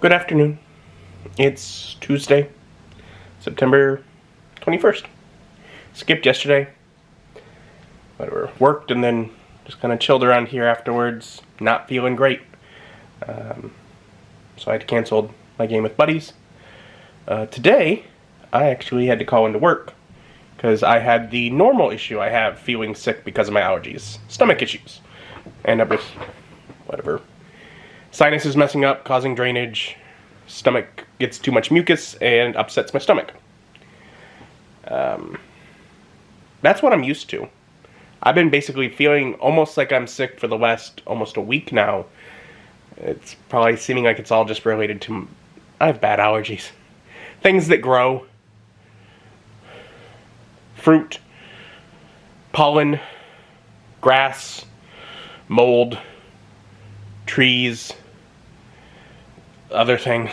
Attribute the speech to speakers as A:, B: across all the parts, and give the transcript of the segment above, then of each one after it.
A: Good afternoon. It's Tuesday, September 21st. Skipped yesterday. Whatever. Worked and then just kind of chilled around here afterwards. Not feeling great. So I had to cancel my game with buddies. Today, I actually had to call into work because I had the normal issue I have feeling sick because of my allergies. Stomach issues. End up with whatever. Sinuses messing up, causing drainage. Stomach gets too much mucus and upsets my stomach. That's what I'm used to. I've been basically feeling almost like I'm sick for the last almost a week now. It's probably seeming like it's all just related to... I have bad allergies. Things that grow. Fruit. Pollen. Grass. Mold. Trees. Other things.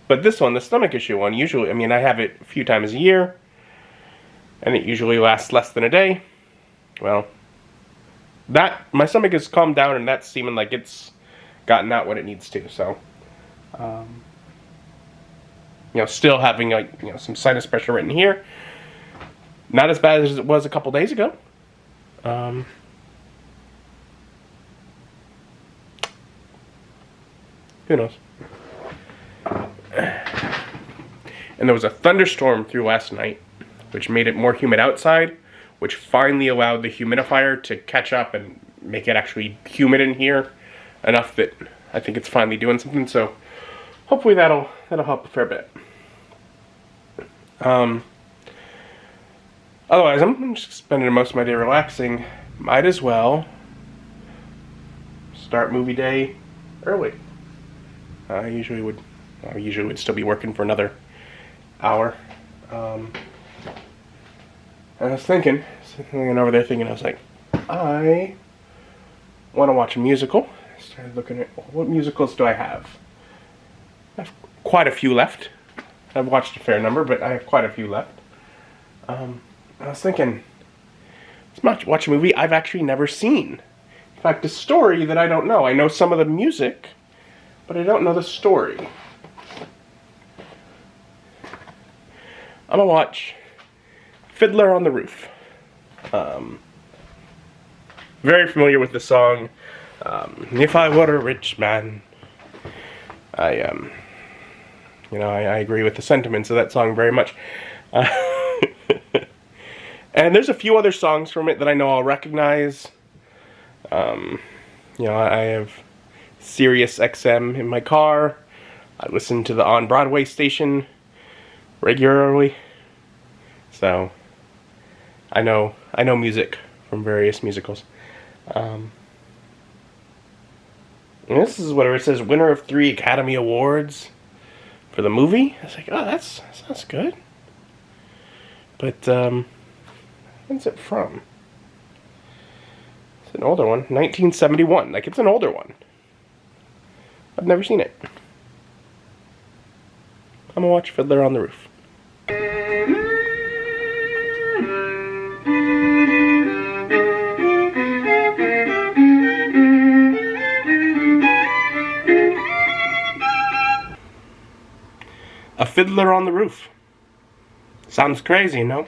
A: But this one, the stomach issue one, usually, I have it a few times a year, and it usually lasts less than a day. Well, my stomach has calmed down, and that's seeming like it's gotten out what it needs to, so, still having, some sinus pressure right in here. Not as bad as it was a couple days ago. Who knows? And there was a thunderstorm through last night, which made it more humid outside, which finally allowed the humidifier to catch up and make it actually humid in here enough that I think it's finally doing something. So hopefully that'll help a fair bit. Otherwise, I'm just spending most of my day relaxing. Might as well start movie day early. I usually would still be working for another hour. And I was thinking over there I was like, I want to watch a musical. I started looking at what musicals do I have. I have quite a few left. I've watched a fair number, but I have quite a few left. I was thinking, let's watch a movie I've actually never seen. In fact, a story that I don't know. I know some of the music, but I don't know the story. I'm gonna watch Fiddler on the Roof. Very familiar with the song. If I were a rich man. I agree with the sentiments of that song very much. And there's a few other songs from it that I know I'll recognize. I have Sirius XM in my car. I listen to the On Broadway station regularly. So I know music from various musicals. And this is whatever it says, winner of 3 Academy Awards for the movie. I was like, oh, that sounds good. But when's it from? It's an older one, 1971. Like, it's an older one. I've never seen it. I'm gonna watch Fiddler on the Roof. A Fiddler on the Roof. Sounds crazy, no?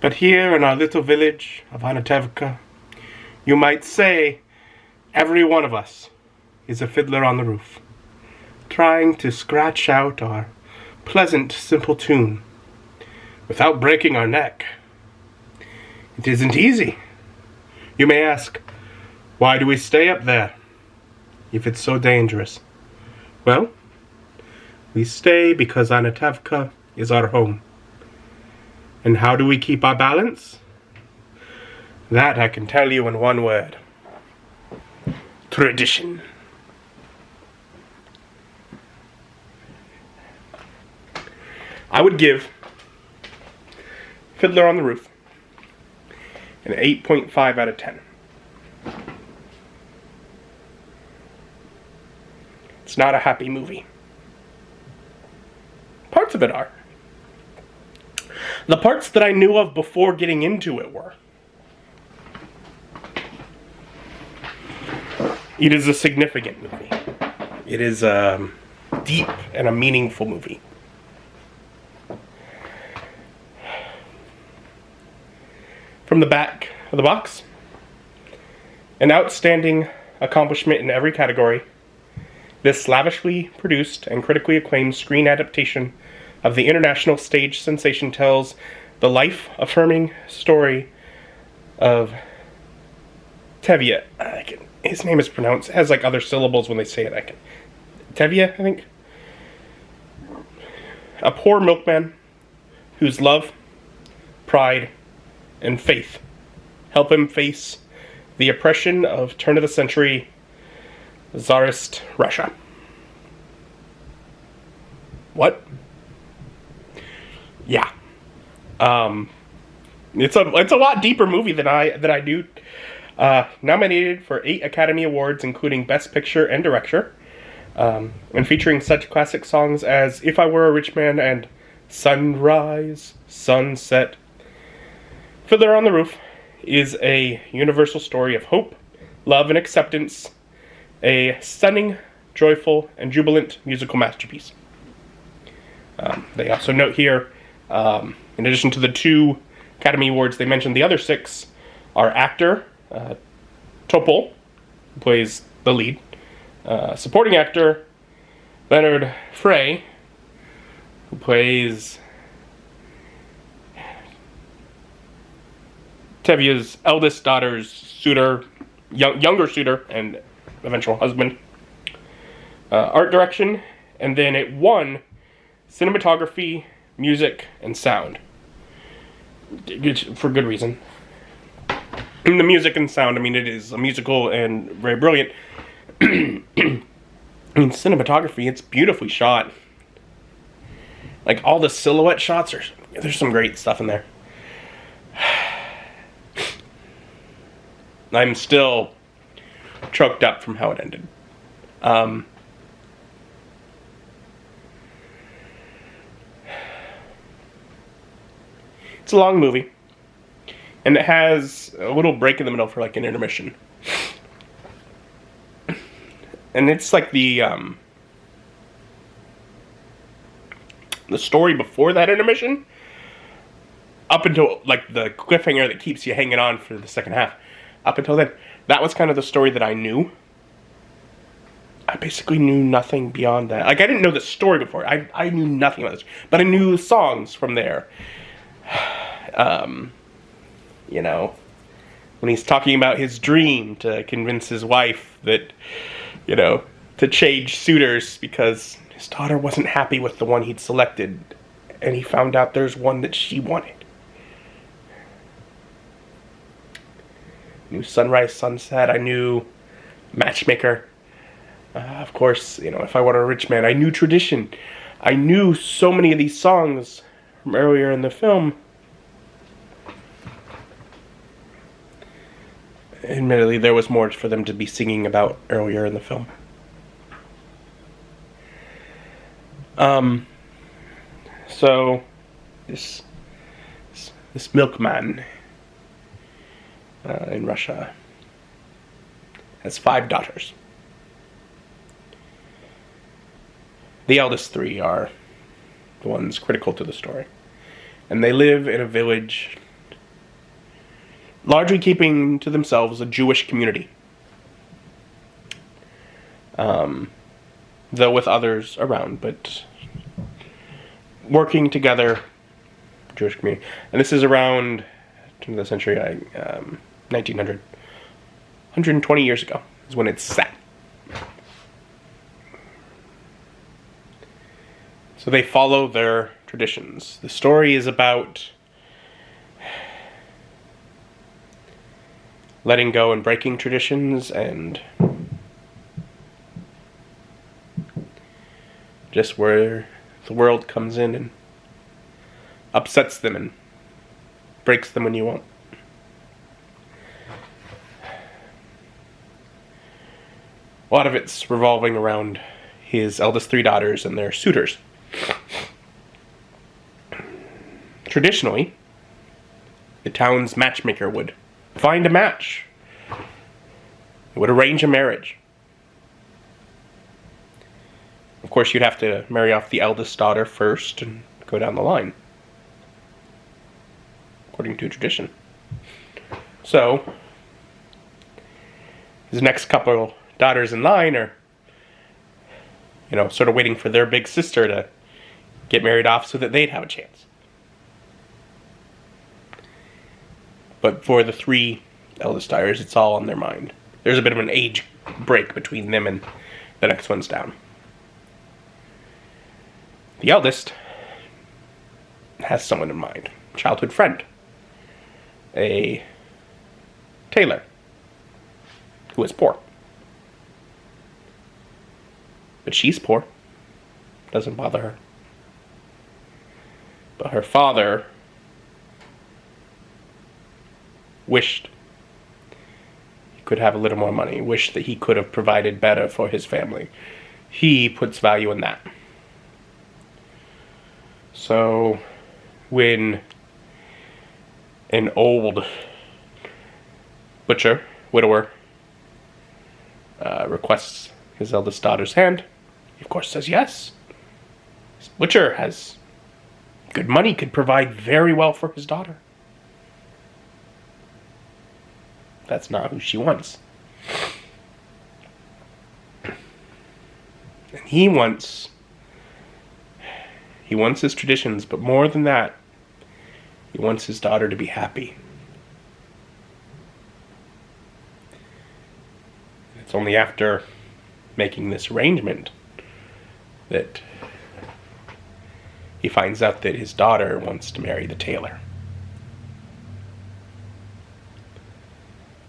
A: But here in our little village of Anatevka, you might say every one of us is a fiddler on the roof, trying to scratch out our pleasant, simple tune without breaking our neck. It isn't easy. You may ask, why do we stay up there if it's so dangerous? Well, we stay because Anatevka is our home. And how do we keep our balance? That I can tell you in one word. Tradition. I would give Fiddler on the Roof an 8.5 out of 10. It's not a happy movie. Parts of it are. The parts that I knew of before getting into it were. It is a significant movie. It is a deep and a meaningful movie. From the back of the box, an outstanding accomplishment in every category, this lavishly produced and critically acclaimed screen adaptation of the international stage sensation tells the life-affirming story of Tevye. His name is pronounced, it has like other syllables when they say it. Tevye, I think. A poor milkman whose love, pride, and faith help him face the oppression of turn-of-the-century Tsarist Russia. What? Yeah. It's a lot deeper movie than I knew. Nominated for 8 Academy Awards, including Best Picture and Director, and featuring such classic songs as "If I Were a Rich Man" and "Sunrise, Sunset." Fiddler on the Roof is a universal story of hope, love, and acceptance. A stunning, joyful, and jubilant musical masterpiece. They also note here, in addition to the 2 Academy Awards, they mentioned the other 6 are actor, Topol, who plays the lead, supporting actor, Leonard Frey, who plays Tevye's eldest daughter's suitor, younger suitor, and eventual husband. Art direction, and then it won cinematography, music, and sound. For good reason. In the music and sound, I mean, it is a musical and very brilliant. In cinematography, it's beautifully shot. Like, all the silhouette shots, there's some great stuff in there. I'm still choked up from how it ended. It's a long movie, and it has a little break in the middle for like an intermission. And it's like the story before that intermission, up until like the cliffhanger that keeps you hanging on for the second half. Up until then, that was kind of the story that I knew. I basically knew nothing beyond that. Like, I didn't know the story before. I knew nothing about this. But I knew the songs from there. You know, when he's talking about his dream to convince his wife that, you know, to change suitors because his daughter wasn't happy with the one he'd selected. And he found out there's one that she wanted. I knew Sunrise, Sunset. I knew Matchmaker. Of course, you know, If I Were a Rich Man. I knew Tradition. I knew so many of these songs from earlier in the film. Admittedly, there was more for them to be singing about earlier in the film. So, this milkman in Russia has 5 daughters. The eldest 3 are the ones critical to the story. And they live in a village largely keeping to themselves a Jewish community. Though with others around, but working together, Jewish community. And this is around turn of the century, 1900. 120 years ago is when it's set. So they follow their traditions. The story is about letting go and breaking traditions, and just where the world comes in and upsets them and breaks them when you won't. A lot of it's revolving around his eldest 3 daughters and their suitors. Traditionally, the town's matchmaker would find a match. It would arrange a marriage. Of course, you'd have to marry off the eldest daughter first and go down the line, according to tradition. So, his next couple daughters in line are, sort of waiting for their big sister to get married off so that they'd have a chance. But for the 3 eldest daughters, it's all on their mind. There's a bit of an age break between them and the next one's down. The eldest has someone in mind. Childhood friend. A tailor. Who is poor. But she's poor. Doesn't bother her. But her father wished he could have a little more money. Wished that he could have provided better for his family. He puts value in that. So, when an old widower, requests his eldest daughter's hand, he of course says yes. This butcher has good money, could provide very well for his daughter. That's not who she wants. And he wants his traditions, but more than that, he wants his daughter to be happy. It's only after making this arrangement that he finds out that his daughter wants to marry the tailor.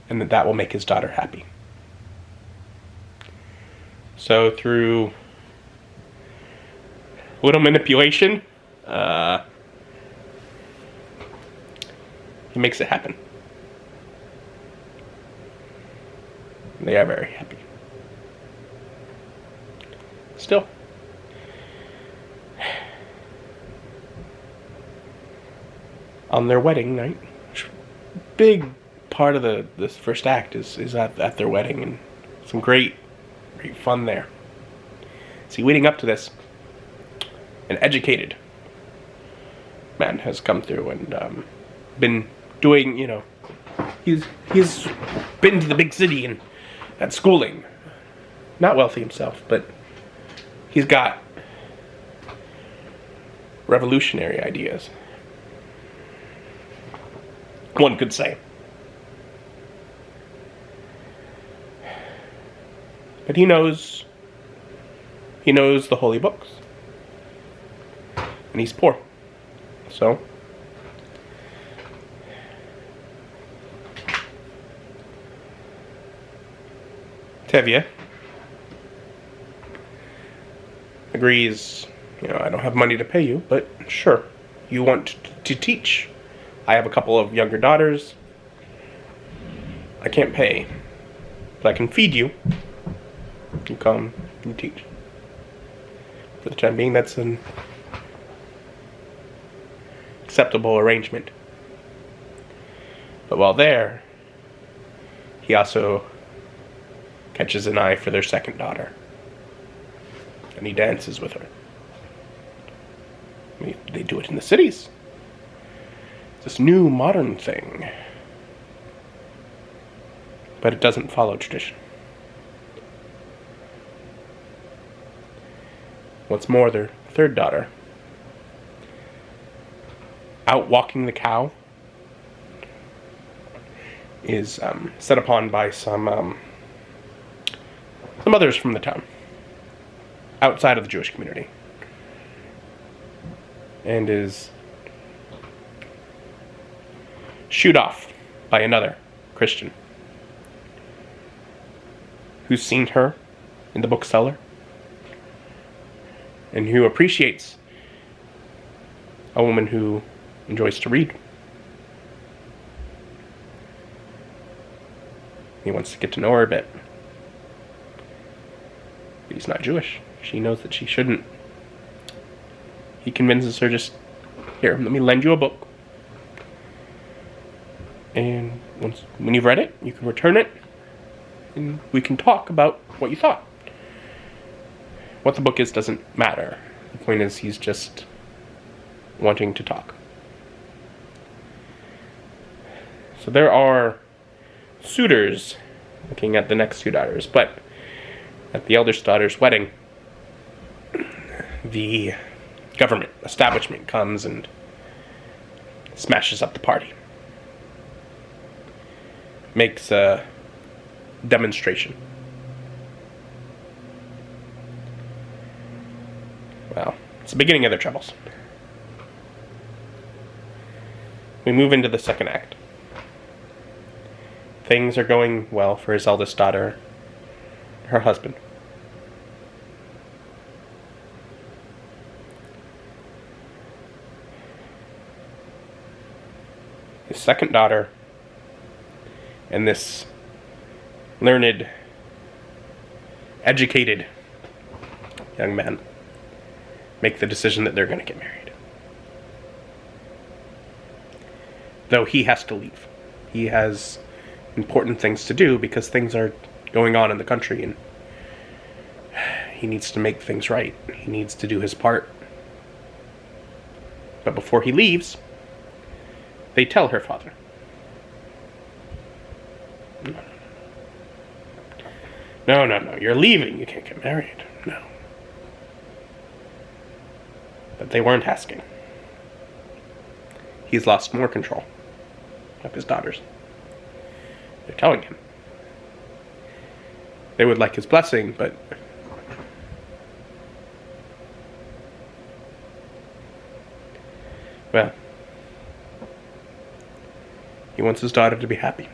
A: And that will make his daughter happy. So through a little manipulation, he makes it happen. They are very happy. Still. On their wedding night, big part of this first act is at their wedding, and some great fun there. See, leading up to this, an educated man has come through and been doing, he's been to the big city and at schooling. Not wealthy himself, but he's got revolutionary ideas, one could say. But he knows the holy books. And he's poor. So Tevye agrees, I don't have money to pay you, but sure, you want to teach. I have a couple of younger daughters. I can't pay, but I can feed you. You come, you teach. For the time being, that's an acceptable arrangement. But while there, he also catches an eye for their second daughter. And he dances with her. They do it in the cities. It's this new modern thing. But it doesn't follow tradition. What's more, their third daughter, out walking the cow, is set upon by some others from the town, outside of the Jewish community, and is shooed off by another Christian who's seen her in the bookseller and who appreciates a woman who enjoys to read. He wants to get to know her a bit. But he's not Jewish. She knows that she shouldn't. He convinces her, just, here, let me lend you a book. And when you've read it, you can return it, and we can talk about what you thought. What the book is doesn't matter. The point is he's just wanting to talk. So there are suitors looking at the next two daughters, but at the eldest daughter's wedding, the government establishment comes and smashes up the party. Makes a demonstration. Well, it's the beginning of their troubles. We move into the second act. Things are going well for his eldest daughter, her husband. His second daughter and this learned, educated young man make the decision that they're going to get married. Though he has to leave. He has important things to do because things are going on in the country and he needs to make things right. He needs to do his part. But before he leaves, they tell her father. No, you're leaving. You can't get married. No. But they weren't asking. He's lost more control of his daughters. They're telling him. They would like his blessing, but well, he wants his daughter to be happy.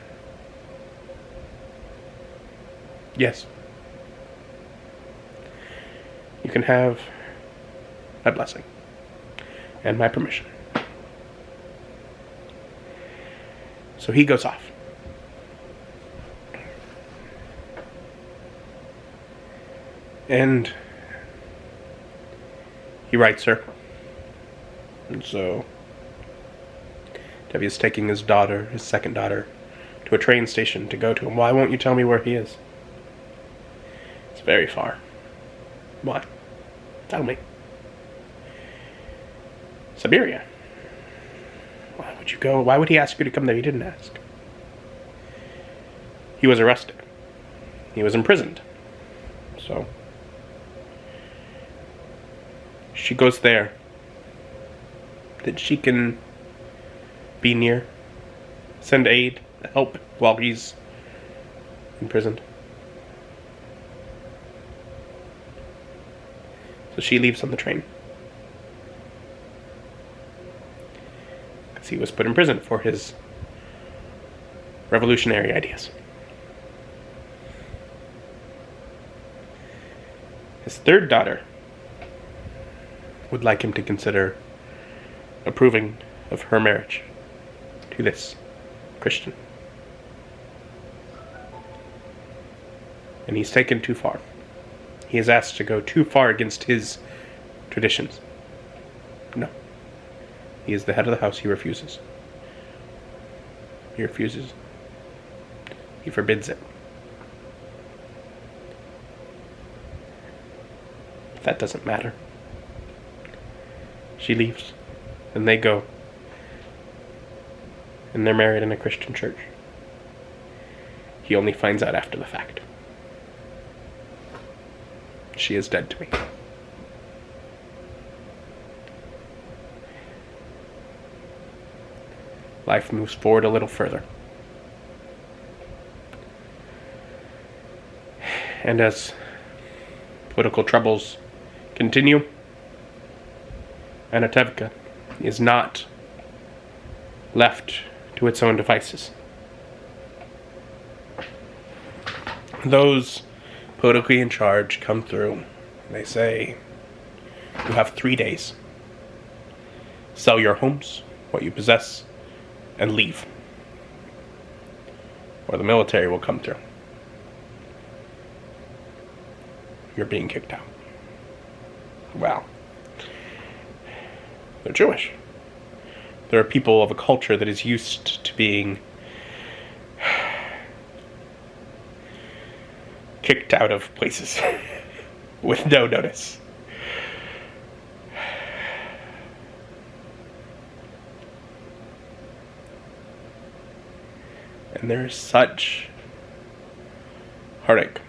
A: Yes. You can have my blessing and my permission. So he goes off. And he writes her. And so Debbie is taking his daughter, his second daughter, to a train station to go to him. Why won't you tell me where he is? It's very far. Why? Tell me. Siberia. Why would you go? Why would he ask you to come there? He didn't ask. He was arrested. He was imprisoned. So she goes there that she can be near, send aid, help while he's imprisoned. So she leaves on the train. Because he was put in prison for his revolutionary ideas. His third daughter would like him to consider approving of her marriage to this Christian. And he's taken too far. He is asked to go too far against his traditions. No. He is the head of the house. He refuses. He refuses. He forbids it. But that doesn't matter. She leaves. And they go. And they're married in a Christian church. He only finds out after the fact. She is dead to me. Life moves forward a little further. And as political troubles continue, Anatevka is not left to its own devices. Those politically in charge come through. They say, you have 3 days. Sell your homes, what you possess, and leave. Or the military will come through. You're being kicked out. Well, they're Jewish. They're people of a culture that is used to being kicked out of places. with no notice. And there's such heartache.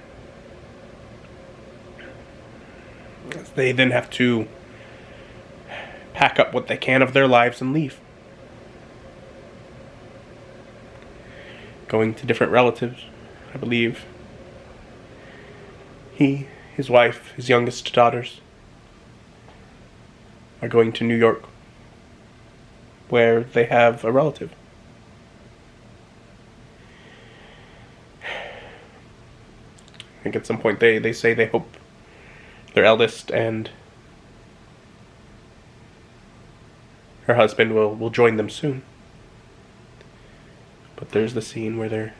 A: They then have to pack up what they can of their lives and leave. Going to different relatives, I believe. He, his wife, his youngest daughters are going to New York, where they have a relative. I think at some point they say they hope their eldest and her husband will join them soon. But there's the scene where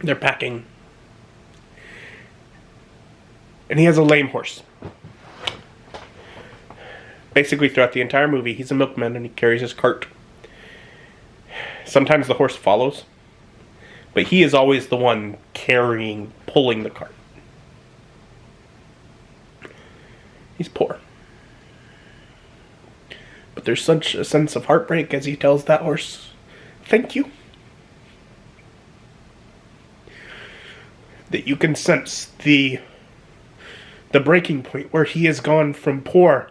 A: they're packing. And he has a lame horse. Basically throughout the entire movie, he's a milkman and he carries his cart. Sometimes the horse follows, but he is always the one pulling the cart. He's poor. But there's such a sense of heartbreak as he tells that horse, "Thank you." That you can sense the breaking point where he has gone from poor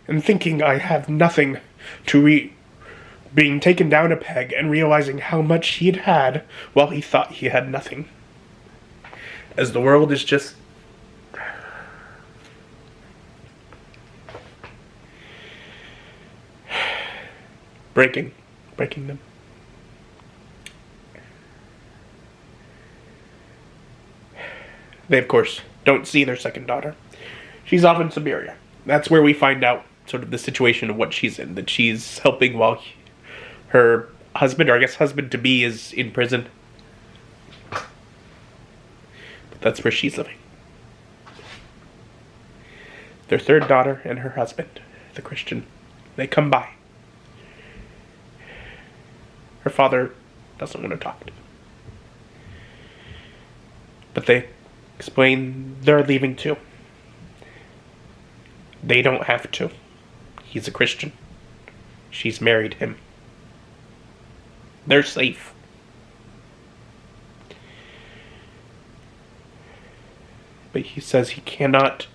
A: and thinking I have nothing to being taken down a peg and realizing how much he'd had while he thought he had nothing. As the world is just breaking them. They, of course, don't see their second daughter. She's off in Siberia. That's where we find out sort of the situation of what she's in. That she's helping while her husband, or I guess husband-to-be, is in prison. But that's where she's living. Their third daughter and her husband, the Christian, they come by. Her father doesn't want to talk to them. But they explain they're leaving too. They don't have to. He's a Christian. She's married him. They're safe. But he says he cannot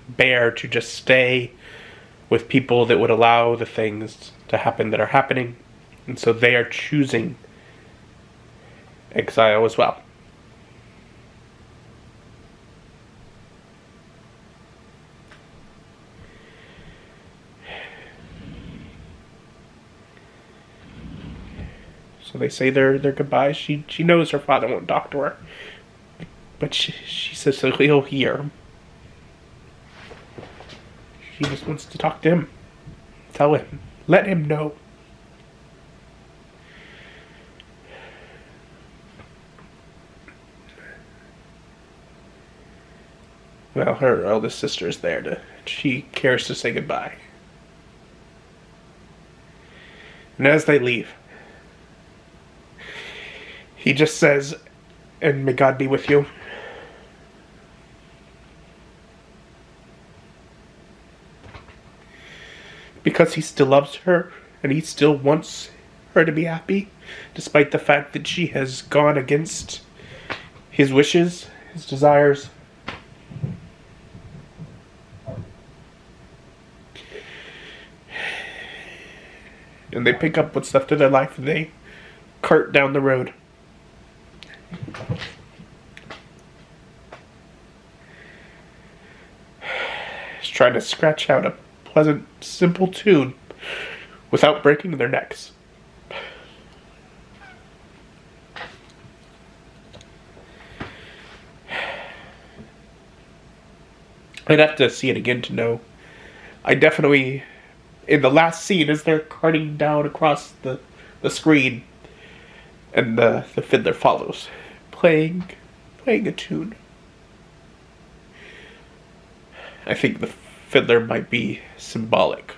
A: bear to just stay with people that would allow the things to happen that are happening. And so they are choosing exile as well. So they say their goodbyes. She knows her father won't talk to her. But she says that he'll hear. She just wants to talk to him. Tell him. Let him know. Well, her eldest sister is there. She cares to say goodbye. And as they leave, he just says, "And may God be with you." Because he still loves her, and he still wants her to be happy, despite the fact that she has gone against his wishes, his desires. And they pick up what's left of their life and they cart down the road. Just trying to scratch out a pleasant, simple tune without breaking their necks. I'd have to see it again to know. I definitely, in the last scene, as they're carting down across the screen, and the fiddler follows, playing a tune. I think the fiddler might be symbolic.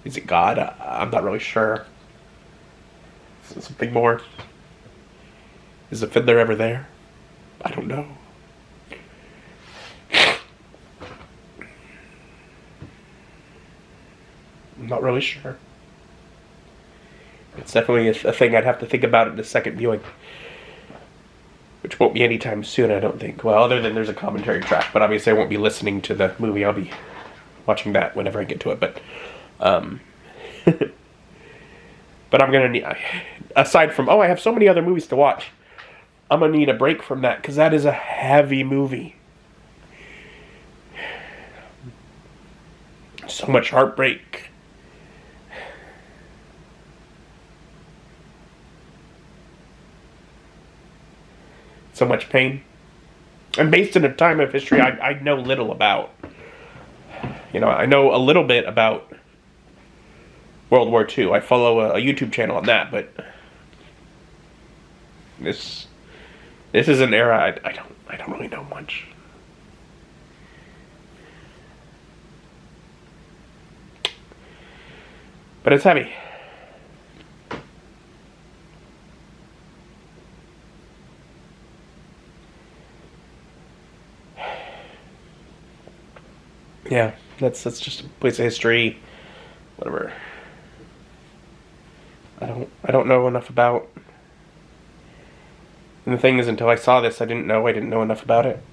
A: Is it God? I'm not really sure. Is it something more? Is the fiddler ever there? I don't know. I'm not really sure. It's definitely a thing I'd have to think about at the second viewing. Which won't be anytime soon, I don't think. Well, other than there's a commentary track, but obviously I won't be listening to the movie. I'll be watching that whenever I get to it. But but I'm gonna need, aside from, I have so many other movies to watch, I'm gonna need a break from that, because that is a heavy movie. So much heartbreak. So much pain. And based in a time of history I know little about. You know, I know a little bit about World War II. I follow a YouTube channel on that, but this is an era I don't really know much. But it's heavy. Yeah, that's just a place of history. Whatever. I don't know enough about. And the thing is, until I saw this, I didn't know enough about it.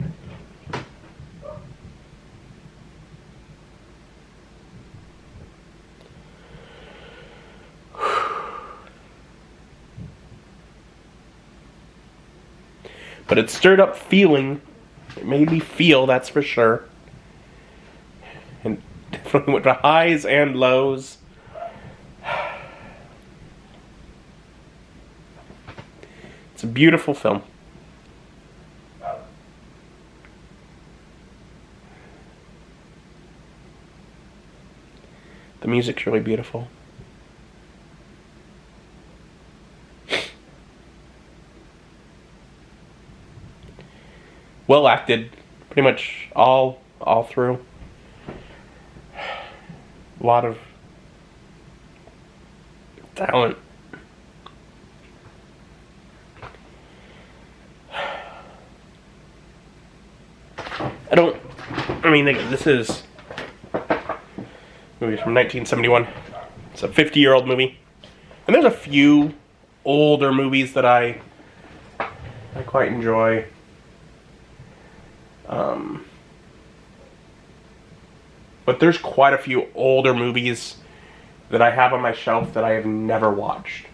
A: But it stirred up feeling. It made me feel, that's for sure. And definitely went to highs and lows. It's a beautiful film. The music's really beautiful. Well acted, pretty much all through. A lot of talent. This is movie from 1971. It's a 50-year-old movie. And there's a few older movies that I quite enjoy. But there's quite a few older movies that I have on my shelf that I have never watched.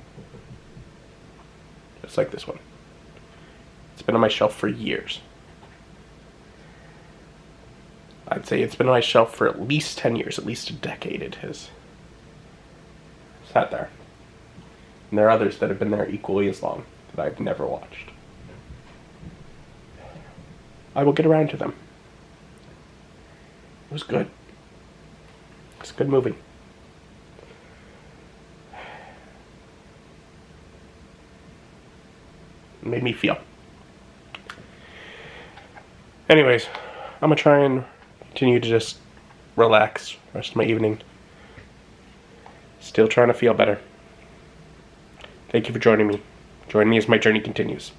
A: Just like this one. It's been on my shelf for years. I'd say it's been on my shelf for at least 10 years, at least a decade it has sat there. And there are others that have been there equally as long that I've never watched. I will get around to them. It was good. It's a good movie. It made me feel. Anyways, I'm gonna try and continue to just relax the rest of my evening. Still trying to feel better. Thank you for joining me. Join me as my journey continues.